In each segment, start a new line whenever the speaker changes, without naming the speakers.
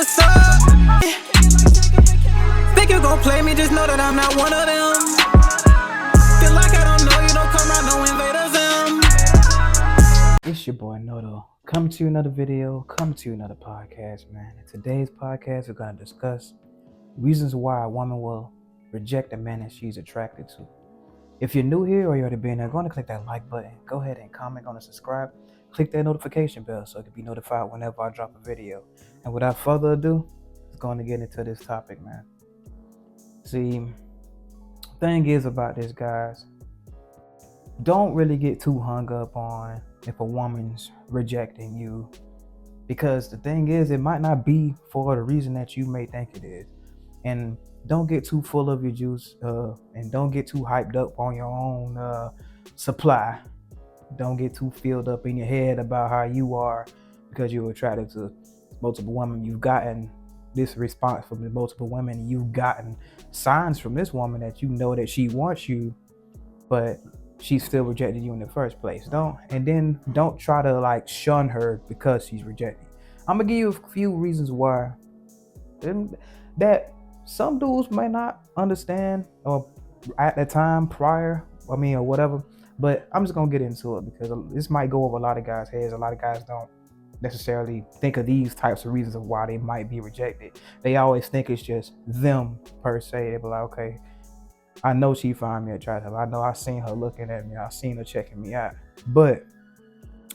what's up? Think you gon' play me, just know that I'm not one of them. Feel like I don't know you, don't come around, no invaders them.
It's your boy Noto. Come to another video, come to another podcast, man. In today's podcast, we're gonna discuss reasons why a woman will reject a man that she's attracted to. If you're new here or you're already been there, go ahead and click that like button. Go ahead and comment on and subscribe. Click that notification bell so you can be notified whenever I drop a video. And without further ado, let's go on and get into this topic, man. See, thing is about this, guys, don't really get too hung up on if a woman's rejecting you, because the thing is, it might not be for the reason that you may think it is. And don't get too full of your juice, and don't get too hyped up on your own supply. Don't get too filled up in your head about how you are because you're attracted to multiple women. You've gotten this response from multiple women. You've gotten signs from this woman that you know that she wants you, but she still rejected you in the first place. Don't try to like shun her because she's rejecting. I'm gonna give you a few reasons why that some dudes may not understand or at the time prior, or whatever. But I'm just gonna get into it because this might go over a lot of guys' heads. A lot of guys don't necessarily think of these types of reasons of why they might be rejected. They always think it's just them per se. They be like, okay, I know she find me attractive. I know I seen her looking at me. I seen her checking me out, but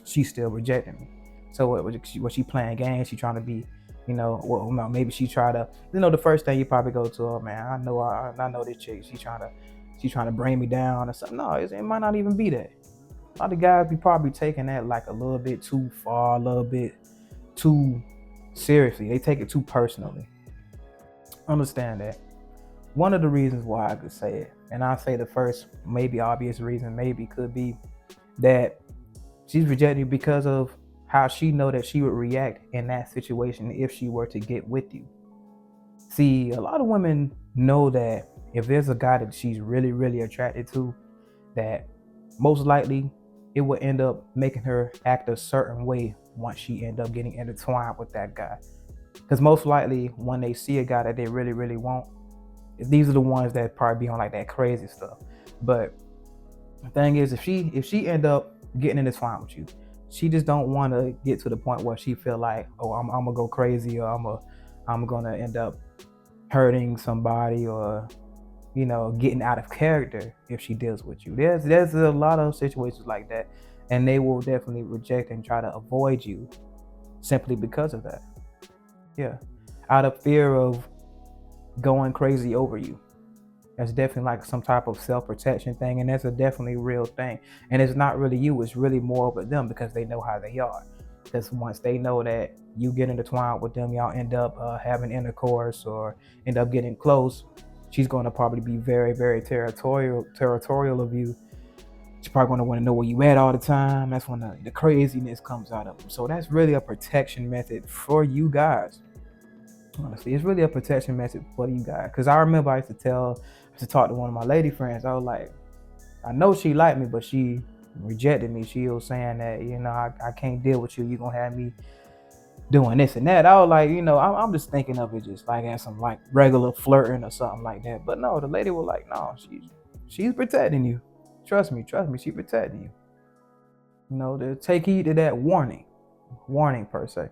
she's still rejecting me. So what she playing games? She trying to be, maybe she try to, the first thing you probably go to, oh man, I know this chick. She's trying to bring me down or something. No, it might not even be that. A lot of guys be probably taking that like a little bit too far, a little bit too seriously. They take it too personally. Understand that. One of the reasons why I could say it, and I'll say the first, maybe obvious reason, maybe could be that she's rejecting you because of how she know that she would react in that situation if she were to get with you. See, a lot of women know that if there's a guy that she's really, really attracted to, that most likely it will end up making her act a certain way once she end up getting intertwined with that guy. Because most likely when they see a guy that they really, really want, these are the ones that probably be on like that crazy stuff. But the thing is, if she end up getting intertwined with you, she just don't want to get to the point where she feel like, oh, I'm gonna go crazy, or I'm gonna end up hurting somebody, or getting out of character if she deals with you. There's a lot of situations like that, and they will definitely reject and try to avoid you simply because of that. Yeah, out of fear of going crazy over you. That's definitely like some type of self-protection thing, and that's a definitely real thing. And it's not really you, it's really more over them, because they know how they are. Because once they know that you get intertwined with them, y'all end up having intercourse or end up getting close, she's going to probably be very, very territorial of you. She's probably going to want to know where you at all the time. That's when the craziness comes out of them. So that's really a protection method for you guys. Honestly, it's really a protection method for you guys. Because I remember I used to talk to one of my lady friends. I was like, I know she liked me, but she rejected me. She was saying that, I can't deal with you. You're going to have me doing this and that. I was like, I'm just thinking of it just like as some like regular flirting or something like that. But no, the lady was like, no, she's protecting you. Trust me, she's protecting you. To take heed to that warning per se.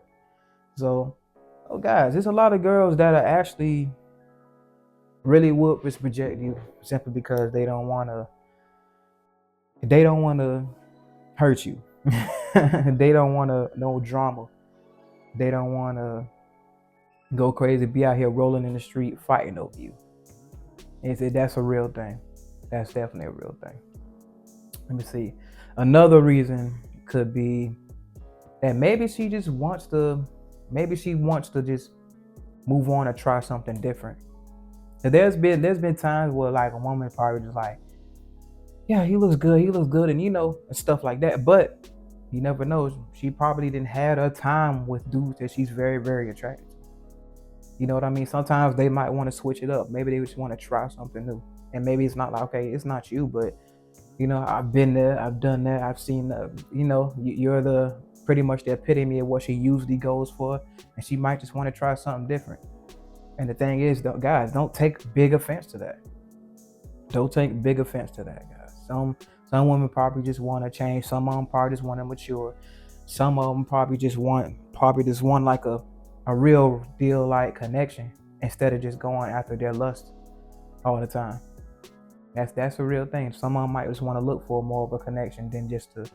So, guys, there's a lot of girls that are actually really would reject you simply because they don't want to hurt you. They don't want no drama. They don't want to go crazy, be out here rolling in the street fighting over you. And that's a real thing. That's definitely a real thing. Let me see. Another reason could be that maybe she wants to just move on or try something different. There's been times where like a woman probably just like, yeah, he looks good, and and stuff like that. But you never know. She probably didn't have her time with dudes that she's very, very attracted to. You know what I mean? Sometimes they might want to switch it up. Maybe they just want to try something new. And maybe it's not like, okay, it's not you, but I've been there, I've done that, I've seen you're the pretty much the epitome of what she usually goes for, and she might just want to try something different. And the thing is, though, guys, don't take big offense to that. Don't take big offense to that, guys. Some women probably just want to change. Some of them probably just want to mature. Some of them probably just want like a real deal like connection instead of just going after their lust all the time. That's a real thing. Some of them might just want to look for more of a connection than just to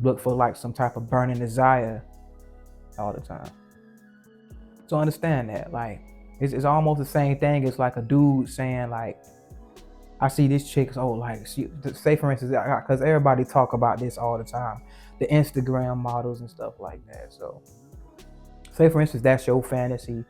look for like some type of burning desire all the time. So understand that, like, it's almost the same thing as like a dude saying like, I see this chick, oh, like, say for instance, because everybody talk about this all the time, the Instagram models and stuff like that. So say for instance, that's your fantasy,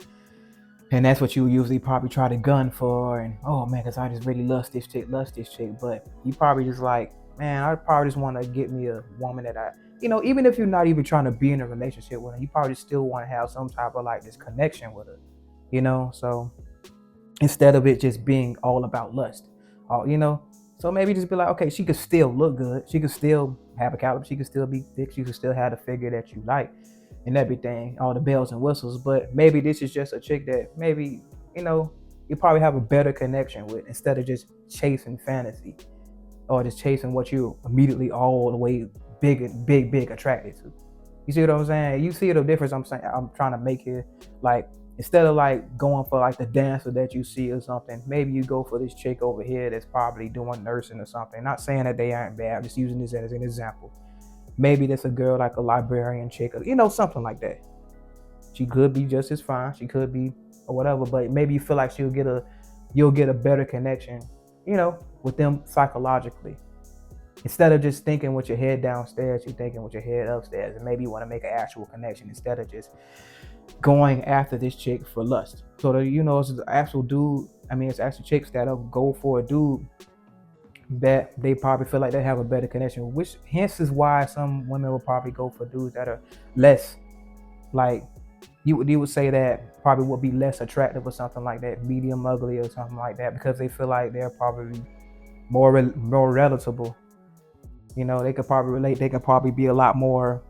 and that's what you usually probably try to gun for, and oh man, because I just really lust this chick, but you probably just like, man, I probably just want to get me a woman that even if you're not even trying to be in a relationship with her, you probably still want to have some type of like this connection with her, so instead of it just being all about lust, so maybe just be like, okay, she could still look good, she could still have a caliber, she could still be thick, she could still have the figure that you like and everything, all the bells and whistles, but maybe this is just a chick that maybe, you probably have a better connection with instead of just chasing fantasy or just chasing what you immediately all the way big attracted to. You see what I'm saying? You see the difference I'm trying to make here. Like, instead of like going for like the dancer that you see or something, maybe you go for this chick over here that's probably doing nursing or something. Not saying that they aren't bad, I'm just using this as an example. Maybe that's a girl like a librarian chick, or something like that. She could be just as fine, she could be or whatever, but maybe you feel like you'll get a better connection, with them psychologically. Instead of just thinking with your head downstairs, you're thinking with your head upstairs, and maybe you want to make an actual connection instead of just going after this chick for lust. So it's an actual dude. It's actually chicks that'll go for a dude that they probably feel like they have a better connection, which hence is why some women will probably go for dudes that are less, like, you would say that probably would be less attractive or something like that, medium ugly or something like that, because they feel like they're probably more relatable. They could probably relate. They could probably be a lot more.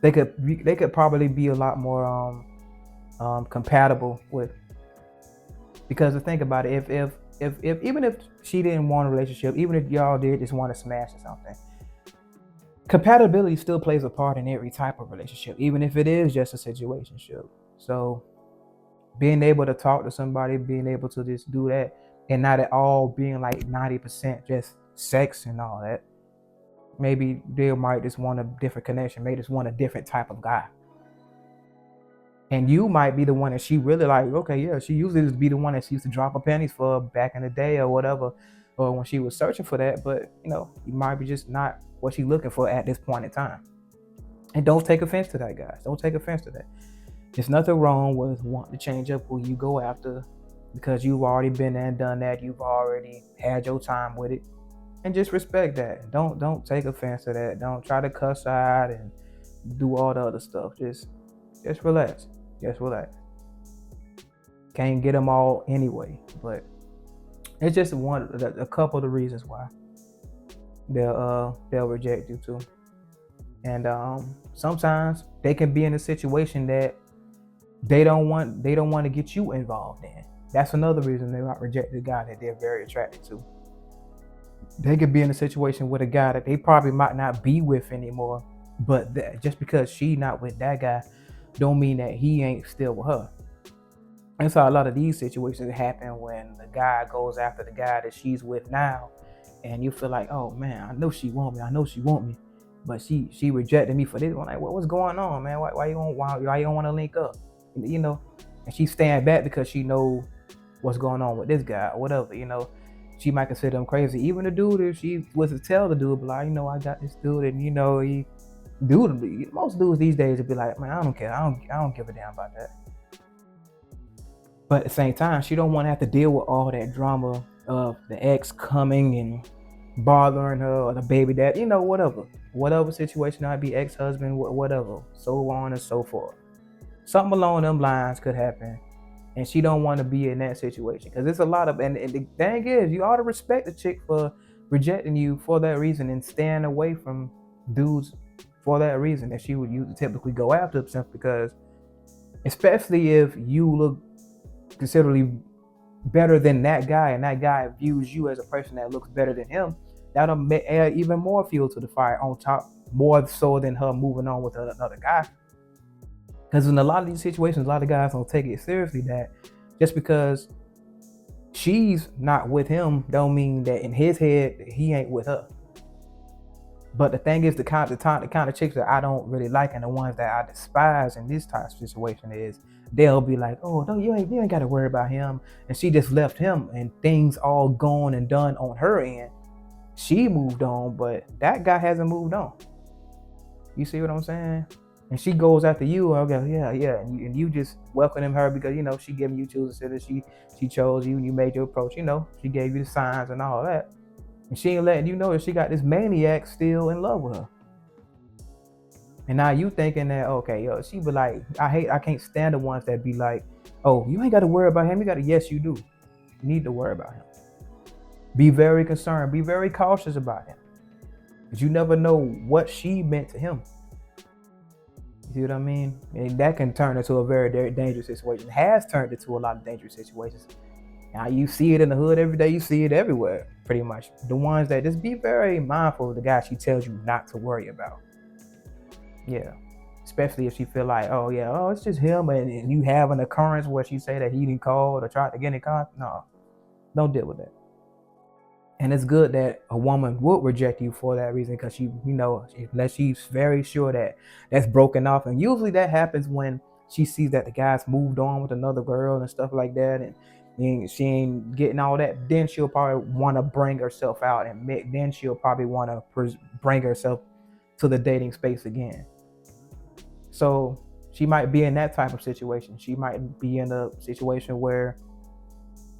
They could probably be a lot more compatible with. Because to think about it, if even if she didn't want a relationship, even if y'all did just want to smash or something, compatibility still plays a part in every type of relationship, even if it is just a situationship. So being able to talk to somebody, being able to just do that, and not at all being like 90% just sex and all that. Maybe they might just want a different connection, maybe just want a different type of guy. And you might be the one that she really like, okay, yeah, she usually just be the one that she used to drop her panties for back in the day or whatever, or when she was searching for that, but you might be just not what she's looking for at this point in time. And don't take offense to that, guys. Don't take offense to that. There's nothing wrong with wanting to change up who you go after, because you've already been there and done that. You've already had your time with it. And just respect that. Don't take offense to that. Don't try to cuss out and do all the other stuff. Just relax. Just relax. Can't get them all anyway, but it's just a couple of the reasons why they'll reject you too. And sometimes they can be in a situation that they don't want to get you involved in. That's another reason they might reject the guy that they're very attracted to. They could be in a situation with a guy that they probably might not be with anymore, but just because she not with that guy don't mean that he ain't still with her. And so a lot of these situations happen when the guy goes after the guy that she's with now, and you feel like, oh man, I know she want me, but she rejected me for this one. Like, what's going on, man? Why you don't want to link up? And she's staying back because she know what's going on with this guy or whatever. She might consider him crazy. Even the dude, if she was to tell the dude, like, I got this dude, and he dude, most dudes these days would be like, man, I don't care, I don't give a damn about that. But at the same time, she don't want to have to deal with all that drama of the ex coming and bothering her, or the baby dad, whatever situation, I'd be ex-husband, whatever, so on and so forth. Something along them lines could happen, and she don't want to be in that situation, because it's a lot of, and the thing is, you ought to respect the chick for rejecting you for that reason and staying away from dudes for that reason that she would typically go after him, because especially if you look considerably better than that guy and that guy views you as a person that looks better than him, that'll add even more fuel to the fire on top, more so than her moving on with another guy. Because in a lot of these situations, a lot of guys don't take it seriously that just because she's not with him don't mean that in his head he ain't with her. But the thing is, the kind of chicks that I don't really like and the ones that I despise in this type of situation is they'll be like, oh no, you ain't got to worry about him, and she just left him and things all gone and done on her end. She moved on, but that guy hasn't moved on. You see what I'm saying? And she goes after you. Okay, yeah, and you just welcoming her because she giving you tools instead of she chose you and you made your approach. She gave you the signs and all that, and she ain't letting you know that she got this maniac still in love with her. And now you thinking that she be like, I can't stand the ones that be like, oh, you ain't got to worry about him. Yes, you do. You need to worry about him. Be very concerned. Be very cautious about him, because you never know what she meant to him. You see what I mean? And that can turn into a very, very dangerous situation. It has turned into a lot of dangerous situations. Now you see it in the hood every day. You see it everywhere, pretty much. The ones that just be very mindful of the guy she tells you not to worry about. Yeah, especially if she feel like, it's just him, and you have an occurrence where she say that he didn't call or tried to get in contact. No, don't deal with that. And it's good that a woman would reject you for that reason, because unless she's very sure that that's broken off. And usually that happens when she sees that the guy's moved on with another girl and stuff like that, and she ain't getting all that. Then she'll probably want to bring herself out, and then she'll probably want to bring herself to the dating space again. So she might be in that type of situation. She might be in a situation where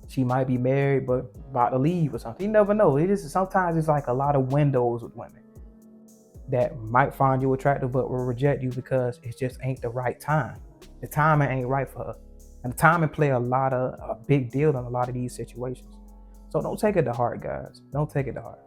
she might be married but about to leave or something. You never know. Sometimes it's like a lot of windows with women that might find you attractive but will reject you because it just ain't the right time. The timing ain't right for her. And the timing play a big deal in a lot of these situations. So don't take it to heart, guys. Don't take it to heart.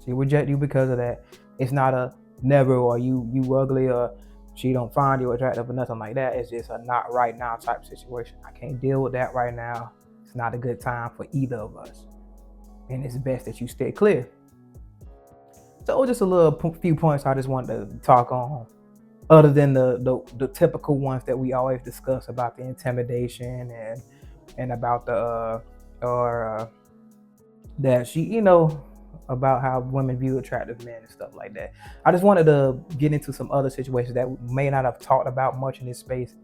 She reject you because of that. It's not a never or you ugly or she don't find you attractive or nothing like that. It's just a not right now type situation. I can't deal with that right now. It's not a good time for either of us. And it's best that you stay clear. So just a few points I just wanted to talk on, other than the typical ones that we always discuss about the intimidation and about that she, about how women view attractive men and stuff like that. I just wanted to get into some other situations that we may not have talked about much in this space,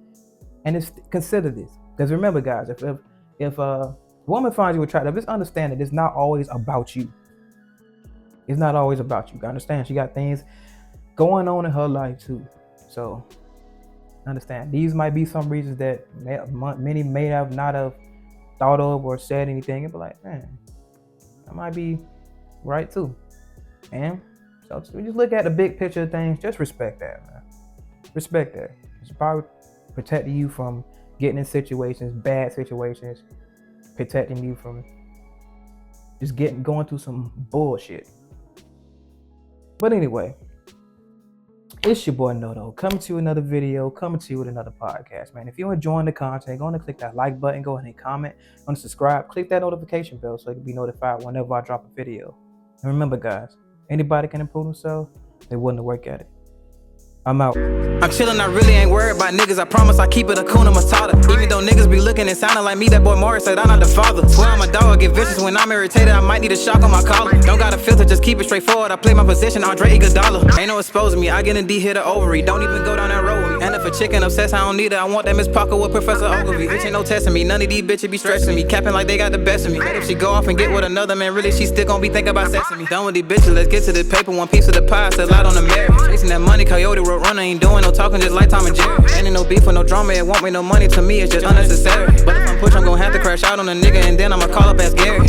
and consider this. Because remember, guys, if a woman finds you attractive, just understand that it's not always about you. It's not always about you. Understand, she got things going on in her life too. So understand, these might be some reasons that many may not have thought of or said anything, and be like, man, that might be right too. And so we just look at the big picture of things. Just respect that, man. Respect that. It's probably protecting you from getting in situations, bad situations, protecting you from just going through some bullshit. But anyway, it's your boy Noto, coming to you another video, coming to you with another podcast, man. If you're enjoying the content, go ahead and click that like button, go ahead and comment, go and subscribe, click that notification bell so you can be notified whenever I drop a video. And remember, guys, anybody can improve themselves, they willing to work at it. I'm out.
I'm chillin', I really ain't worried about niggas. I promise I keep it a Kuna Matata. Even though niggas be looking and sounding like me, that boy Morris said I'm not the father. Swear I'm a dog, get vicious when I'm irritated. I might need a shock on my collar. Don't got a filter, just keep it straightforward. I play my position, Andre Iguodala. Ain't no exposing me, I get in D, hit a ovary. Don't even go down that road with me. And if a chicken obsessed, I don't need it. I want that Miss Parker with Professor Ogilvy. Bitch ain't no testing me, none of these bitches be stressing me. Capping like they got the best of me. But if she go off and get with another man, really she still gon' be thinking about sexing me. Done with these bitches, let's get to the paper. One piece of the pie, still out on the merit. Chasing that money, Coyote Road Runner ain't doing no talking, just like Tom and Jerry. Ain't no beef or no drama, it won't make no money to me, it's just unnecessary. But if I'm pushed, I'm gon' have to crash out on a nigga, and then I'ma call up as Gary.